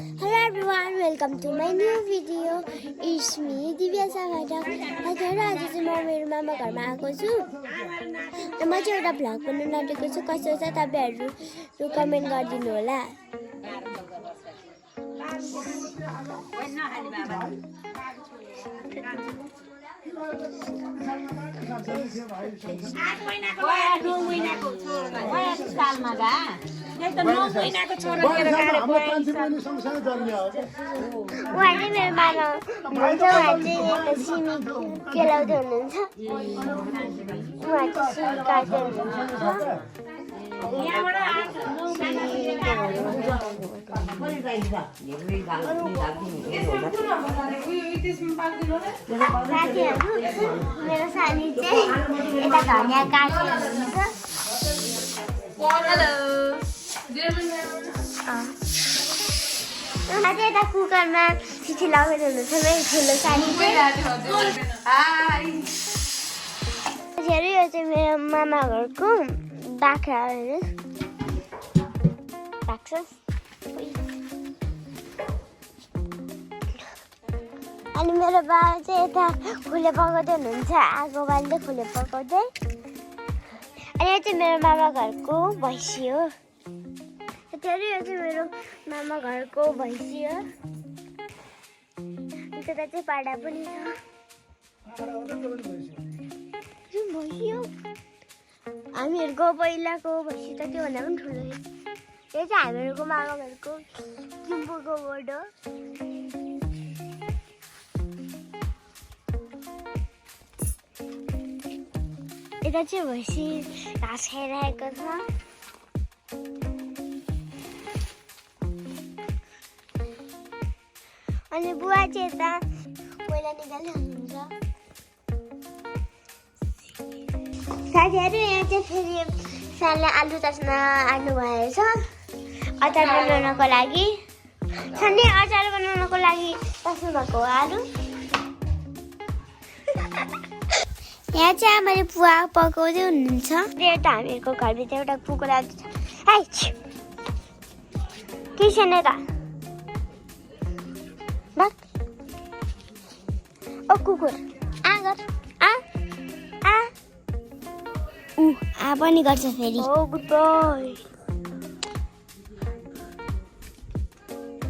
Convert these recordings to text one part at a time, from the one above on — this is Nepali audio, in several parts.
Hello everyone, welcome to my new video. It's me, Divya Sagata. हजुर आज चाहिँ म मेरो मामा घरमा आएको छु र म चाहिँ एउटा भ्लग बनाउन आँटेको छु कस्तो छ तपाईहरु कमेन्ट गरिदिनु होला उहाँले मेरो मामा हुनुहुन्छ उहाँ चाहिँ सिमी केलाउँदै हुनुहुन्छ उहाँ चाहिँ सिमी काट्दै हुनुहुन्छ मेरो सानी चाहिँ यता धनियाँ काट्दै हुनुहुन्छ उहाँ चाहिँ यता कुकरमा सिटी लगाउँदै हुनुहुन्छ मेरो ठुलो सानी चाहिँ यो चाहिँ मेरो मामा घरको बाख्रा राक्षस अनि मेरो बाबा चाहिँ यता खुले पकाउँदै हुनुहुन्छ आगो बाल्दै खुले पकाउँदै अनि यो चाहिँ मेरो मामा घरको भैँसी हो यो चाहिँ मेरो मामा घरको भैँसी हो त्यता चाहिँ पाडा पनि छ भैँसी हो हामीहरूको पहिलाको भैँसी त त्योभन्दा पनि ठुलो यो चाहिँ हामीहरूको मामा घरको किम्बुको बोर्ड हो यता चाहिँ भैँसी घाँस खाइरहेको छ अनि बुवा चाहिँ यता कोइला निकालिहाल्नुहुन्छ साथीहरू यहाँ चाहिँ फेरि सानले आलु तस्न आल्नु भएछ अचार बनाउनको लागि सन्डे अचार बनाउनको लागि तस्नु भएको हो आलु यहाँ चाहिँ आमाले पुवा पकाउँदै हुनुहुन्छ एउटा हामीहरूको घरभित्र एउटा कुकुरा छ के छैन त ओ कुकुर आगर आ पनि गर्छ फेरि ओ गुड बोय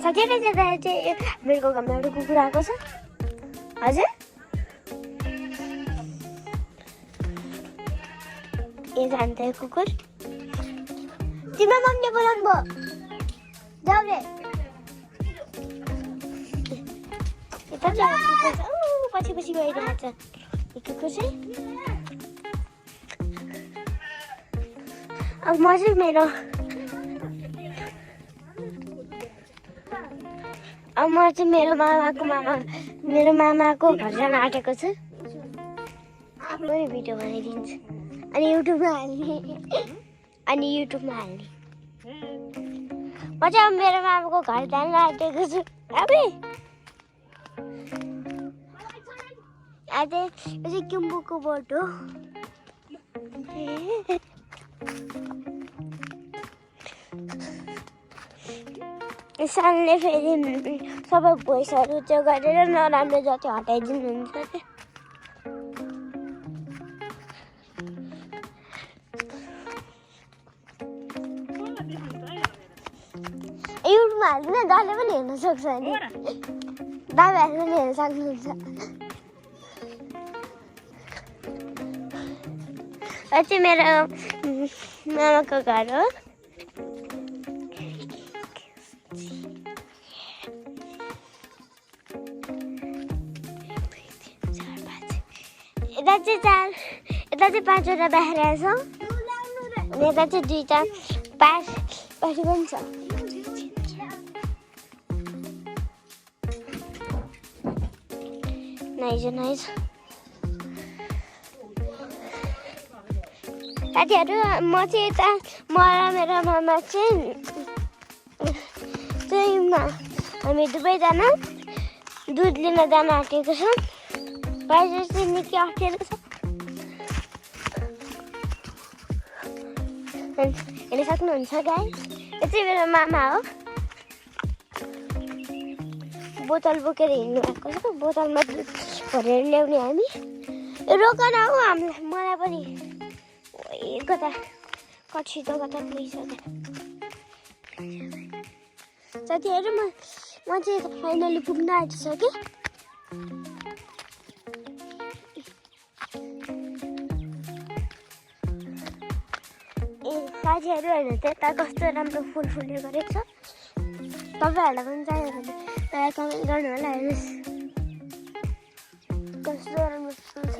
सजिलै चाहिँ मेरो घरमा एउटा कुकुर आएको छ हजुर ए जान्छ कुकुर तिम्रो मम्मीले बोलाउनु भयो जाऊ रे यता चाहिँ कुकुर छ पछि पछि गइरहेको छ यो कुकुर चाहिँ अब म चाहिँ मेरो मामाको घर जान आँटेको छु आफ्नै भिडियो बनाइदिन्छु अनि युट्युबमा हाल्ने म चाहिँ मेरो मामाको घर जान आँटेको छु आज यो चाहिँ किम्बुको बोट हो सानले फेरि सबै भोइसहरू त्यो गरेर नराम्रो जति हटाइदिनुहुन्छ युट्युबमा हाल्दैन दाले पनि हेर्न सक्छ नि दादाहरू पनि हेर्न सक्नुहुन्छ यो चाहिँ मेरो मामाको घर हो यता चाहिँ 5वटा बाख्रा छ अनि यता चाहिँ 2टा पाठी पनि छ नाइज साथीहरू म चाहिँ यता म र मेरो मामा चाहिँ हामी दुवैजना दुध लिन जान आँटेको छौँ प्राइस चाहिँ निकै अप्ठ्यारो छ हेर्न सक्नुहुन्छ गाइस यो चाहिँ मेरो मामा हो बोतल बोकेर हिँड्नु भएको छ बोतलमा दुध भरेर ल्याउने हामी रोक न हौ हामीलाई मलाई पनि कता कछिटो कता पुगिसक्यो साथीहरू म चाहिँ फाइनली पुग्न आँटिसकेँ साथीहरू हेर्नु त्यता कस्तो राम्रो फुल फुल्ने गरेको छ तपाईँहरूलाई पनि चाहियो भने मलाई कमेन्ट गर्नु होला हेर्नुहोस् कस्तो राम्रो फुल छ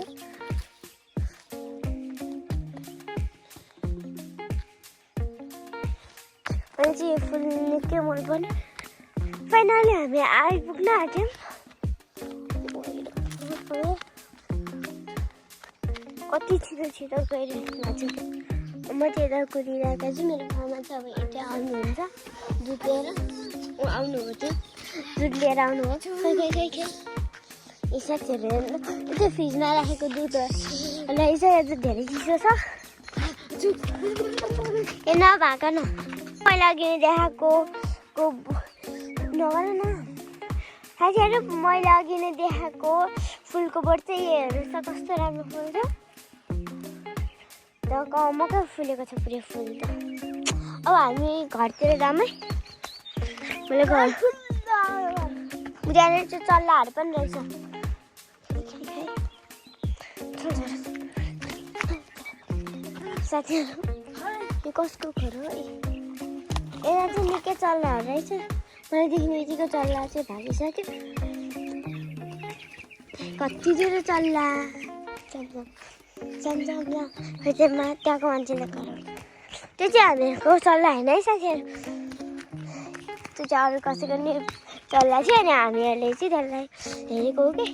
मलाई चाहिँ यो फुल निकै मन पर्ने फाइनली हामी आइपुग्न आँट्यौँ कति छिटो छिटो गइरहेको छु म चाहिँ यता कुदिरहेको छु मेरो मामा चाहिँ अब यता आउनुहुन्छ दुध लिएर आउनुभयो चाहिँ दुध लिएर आउनुभयो खै यी साथीहरू हेर्नु त्यो फ्रिजमा राखेको दुधहरूलाई चाहिँ यो धेरै चिसो छ ए नभएको न मैले अघि देखाएको नगर न साथीहरू मैले अघि नै देखाएको फुलको बोट चाहिँ हेर्नुहोस् त कस्तो राम्रो फुल छ मकै फुलेको छ पुरै फुल त अब हामी घरतिर जामै मैले घर त्यहाँनिर चाहिँ चल्लाहरू पनि रहेछ साथीहरू यो कसको घर हो यता चाहिँ निकै चल्लाहरू रहेछ मैले देख्ने बित्तिकै चल्ला चाहिँ भागिसक्यो कति धेरै चल्ला चल्ला खै त्यहाँको मान्छेले कराउँछ त्यो चाहिँ हामीहरूको चल्ला होइन है साथीहरू त्यो चाहिँ अरू कसैको नि चल्ला थियो अनि हामीहरूले चाहिँ त्यसलाई हेरेको हो कि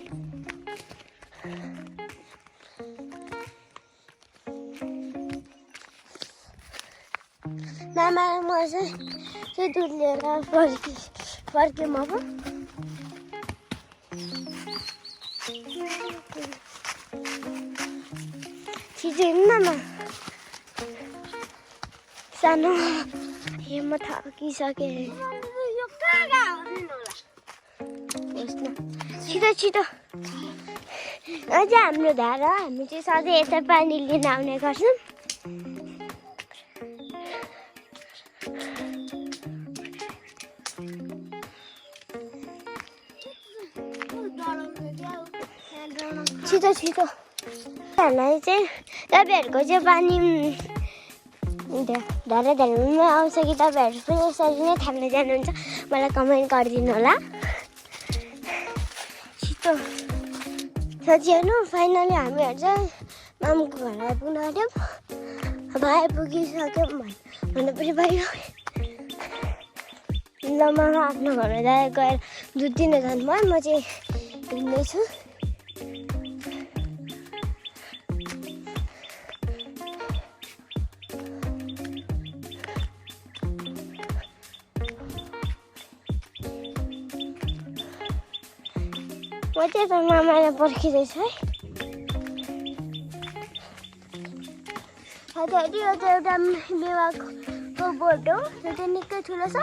मामा म चाहिँ दुध लिएर फर्क्यौँ अब छिटो हिँड्न न सानो ए म थाकिसकेँ छिटो छिटो अझ हाम्रो धारा हामी चाहिँ सधैँ यता पानी लिन आउने गर्छौँ छिटो छिटो हामीलाई चाहिँ तपाईँहरूको चाहिँ पानी धेरै धेरैमा आउँछ कि तपाईँहरू पनि यसरी नै थाप्न जानुहुन्छ मलाई कमेन्ट गरिदिनु होला छिटो साथीहरू फाइनली हामीहरू चाहिँ मामुको घर आइपुग्न आँट्यौँ अब आइपुगिसक्यौँ भन्नु पनि भयो ल मामा आफ्नो घरमा गएर दुध दिन जानुभयो म चाहिँ हिँड्दैछु म चाहिँ त मामालाई पर्खिँदैछु है साथीहरू यो चाहिँ एउटा मेवाको बोट हो यो चाहिँ निकै ठुलो छ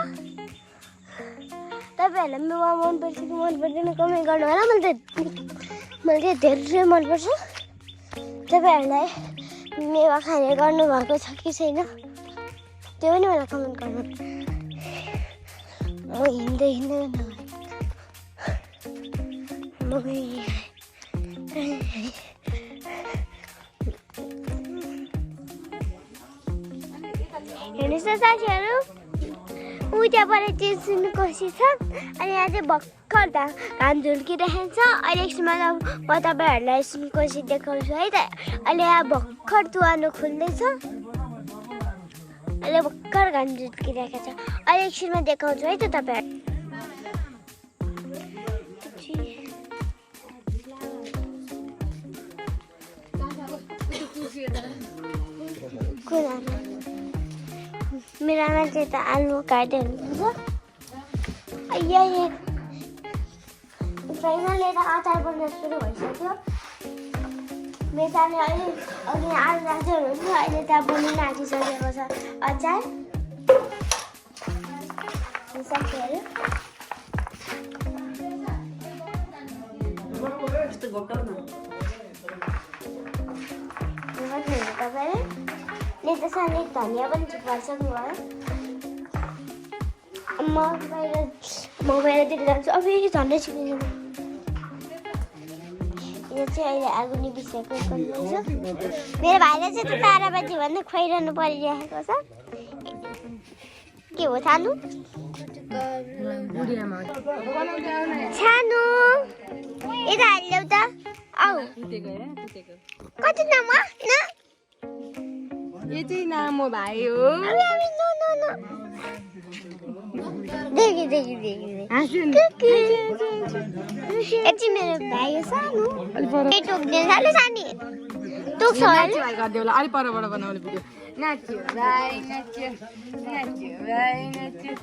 तपाईँहरूलाई मेवा मनपर्छ कि मन पर्दैन कमेन्ट गर्नु होला मलाई चाहिँ धेरै मनपर्छ तपाईँहरूलाई मेवा खाने गर्नुभएको छ कि छैन त्यो पनि मलाई कमेन्ट गर्नु म हिँड्दै हेर्नुहोस् न साथीहरू उताबाट चाहिँ सुनकोसी छ अनि यहाँ चाहिँ भर्खर घाम झुल्किरहेको छ अहिले एकछिनमा म तपाईँहरूलाई सुनकोसी देखाउँछु है त अहिले यहाँ भर्खर तुवानो खुल्दैछ अहिले भर्खर घाम झुल्किरहेको छ अहिले एकछिनमा देखाउँछु है त तपाईँहरू मेरो आमा चाहिँ त आलु काट्दै हुनुहुन्छ फाइनली यता अचार बन्न सुरु भइसक्यो मेरो आमाले अघि आलु राख्दै हुनुहुन्थ्यो अहिले त्यहाँ बनिन आँटिसकेको छ अचार साथीहरू नेताले धनिया पनि चुपार्सक्नु भयो म बाहिरतिर जान्छु अब यो झन्डै छिप्पिन्छ यो चाहिँ अहिले आगो निभिसकेको छ मेरो भाइले चाहिँ त्यो ताराबाजी भन्दै खुवाइरहनु परिरहेको छ के हो थालु सानो यता हालिदेऊ त आऊ कति नाम न यो चाहिँ नामो भाइ हो देखि यति मेरो भाइ हो सानो टोक्दैन सानो सानी टोक्छ नाच्यो भाइ गरिदेऊ ल अलि परबाट बनाउने भिडियो नाच्यो भाइ नाच्यो नाच्यो भाइ नाच्यो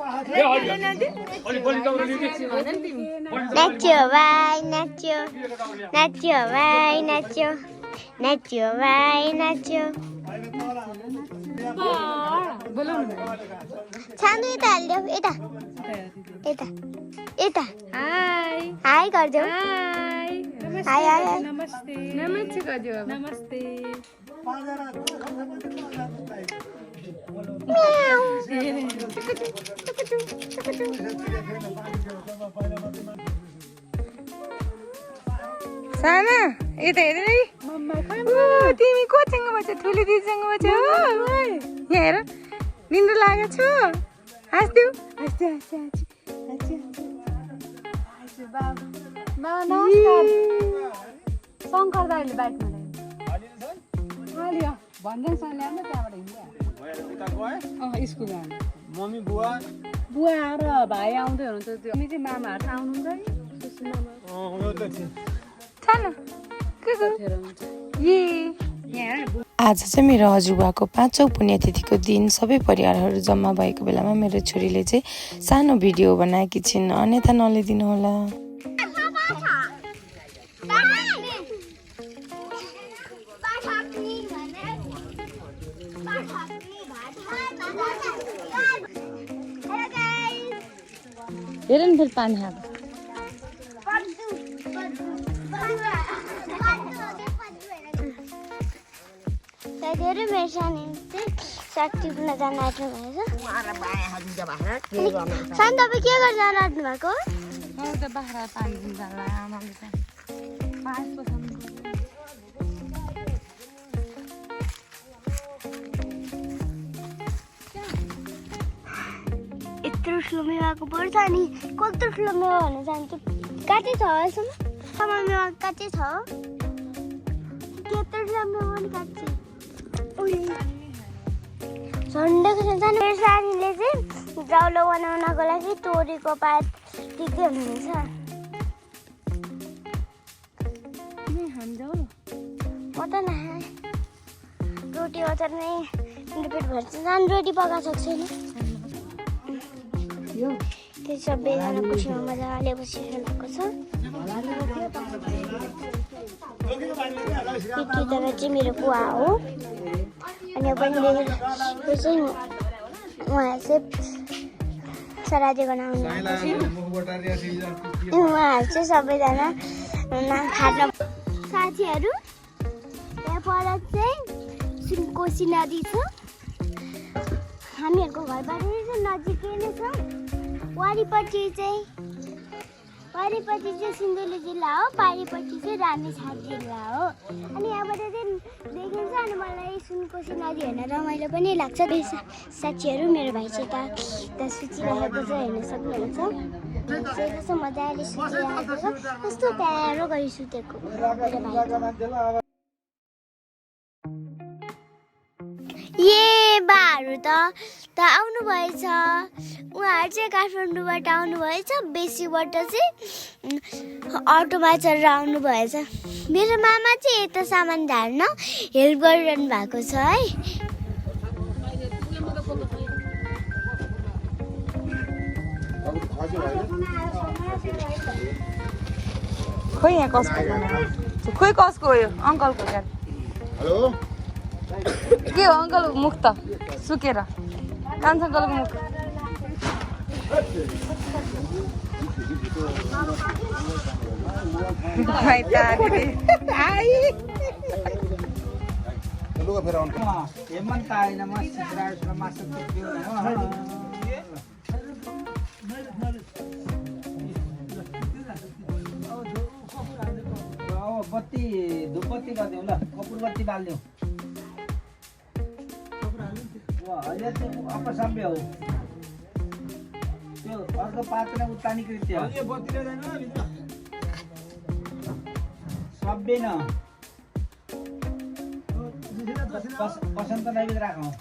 नाच्यो भाइ नाच्यो नाच्यो भाइ नाच्यो नाच्यो भाइ नाच्यो सानो यता हालिदेऊ यता यता यता हाई हाई गरिदेऊ हाई हाई हाई नमस्ते नमस्ते गरिदेऊ नमस्ते साना यता हेर है तिमी कोसँग बस्छ ठुली दिदीसँग बस्छ हो यहाँ हेर निन्द्रा लागेको छ हाँस्देऊ हाँस्दै शङ्कर दाइले बाइकमा ल्यायो भन्दैसँग ल्याउनु त्यहाँबाट हिँड्यो स्कुल मम्मी बुवा बुवा र भाइ आउँदै हुनुहुन्छ त्यो हामी चाहिँ मामाहरू आउनुहुन्छ आज चाहिँ मेरो हजुरबाको 5औं पुण्यतिथिको दिन सबै परिवारहरू जम्मा भएको बेलामा मेरो छोरीले चाहिँ सानो भिडियो बनाएकी छिन् अन्यथा नलिदिनु होला हेर नि फेरि पानी खाएको धेरै मेरो सानो चाहिँ साग टिप्न जान आँट्नु भएछ सानो तपाईँ के गरेर जान आँट्नु भएको बाख्रा पानी दिन्छ आमाले यत्रो ठुलो मेवाको पर्छ अनि कत्रो ठुलो मेवा हुन जान्छु काँचै छ यसमा समय मेवा काँचै छ त्यत्रो ठुलो मेवा पनि काँचै झन्डाको सानो मेरो सानीले चाहिँ जाउलो बनाउनको लागि तोरीको पात टिप्दै हुनुहुन्छ म त नखाएँ रोटी अचार नै मेरो पेट भर्छ सानो रोटी पकाएको छैन त्यो सबैजना कुर्सीमा मजाले बसिरहेको छ यति तपाईँ चाहिँ मेरो बुवा हो अनि पनि यो चाहिँ उहाँ चाहिँ सराजी गर्न आउनुहुन्छ उहाँहरू चाहिँ सबैजना खान साथीहरू यहाँ पर चाहिँ सुनकोशी नदी छ हामीहरूको घरबाट चाहिँ नजिकै नै छ वारिपट्टि चाहिँ सिन्धुली जिल्ला हो पारिपट्टि चाहिँ रामेछाप जिल्ला हो अनि यहाँबाट चाहिँ देखिन्छ अनि मलाई सुनकोशी नदी हेर्न रमाइलो पनि लाग्छ साथीहरू मेरो भाइ चाहिँ त्यहाँ सुतिरहेको चाहिँ हेर्न सक्नुहुन्छ कस्तो मजाले सुतिरहेको छ कस्तो प्यारो गरी सुतेको मेरो भाइ बाहरू त आउनुभएछ उहाँहरू चाहिँ काठमाडौँबाट आउनुभएछ बेसीबाट चाहिँ अटोमा चढेर आउनुभएछ मेरो मामा चाहिँ यता सामान झार्न हेल्प गरिरहनु भएको छ है खोइ यहाँ कसको हो यो अङ्कलको क्या हेलो के हो अङ्कलको मुख त सुकेर कान्छा अङ्कलको मुख खै त दिदी आई लुगा फेर आउनु हेमन्त आएन म सिद्रासमा मासु पुग्यो बत्ती धुपबत्ती गरिदिउँ ल कपुर बत्ती बाल्दिउँ अहिले चाहिँ अपसभ्य हो त्यो अर्को पात्र उत्तानी कृत्य सभ्य न पसन्द नैवेद राखौँ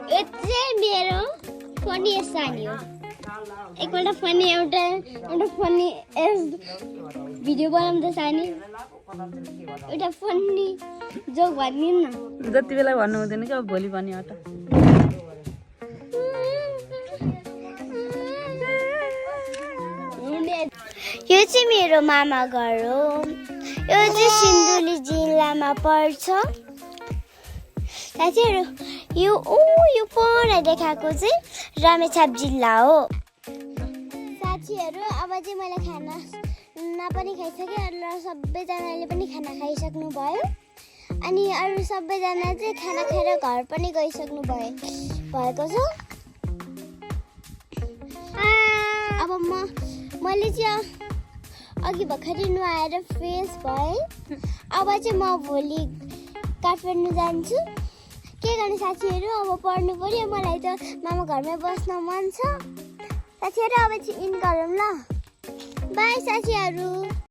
यो चाहिँ मेरो फनी सानी हो एकपल्ट फनी एउटा फनी भिडियो बनाउँदा सानी एउटा फनी जोक भनिदिनु न जति बेला भन्नु हुँदैन कि अब भोलि भन्ने हो त यो चाहिँ मेरो मामा घर हो यो चाहिँ सिन्धुली जिल्लामा पर्छ साथीहरू यो पर देखाएको चाहिँ रामेछाप जिल्ला हो साथीहरू अब चाहिँ मैले खाना पनि खाइसकेँ अरू सबैजनाले पनि खाना खाइसक्नु भयो अनि अरू सबैजना चाहिँ खाना खाएर घर पनि गइसक्नु भएको छ अब मैले चाहिँ अघि भर्खरै नुहाएर फ्रेस भएँ अब चाहिँ म भोलि काठमाडौँ जान्छु के गर्ने साथीहरू अब पढ्नु पर्यो मलाई त मामा घरमै बस्न मन छ साथीहरू अब चाहिँ इन गरौँ ल बाई साथीहरू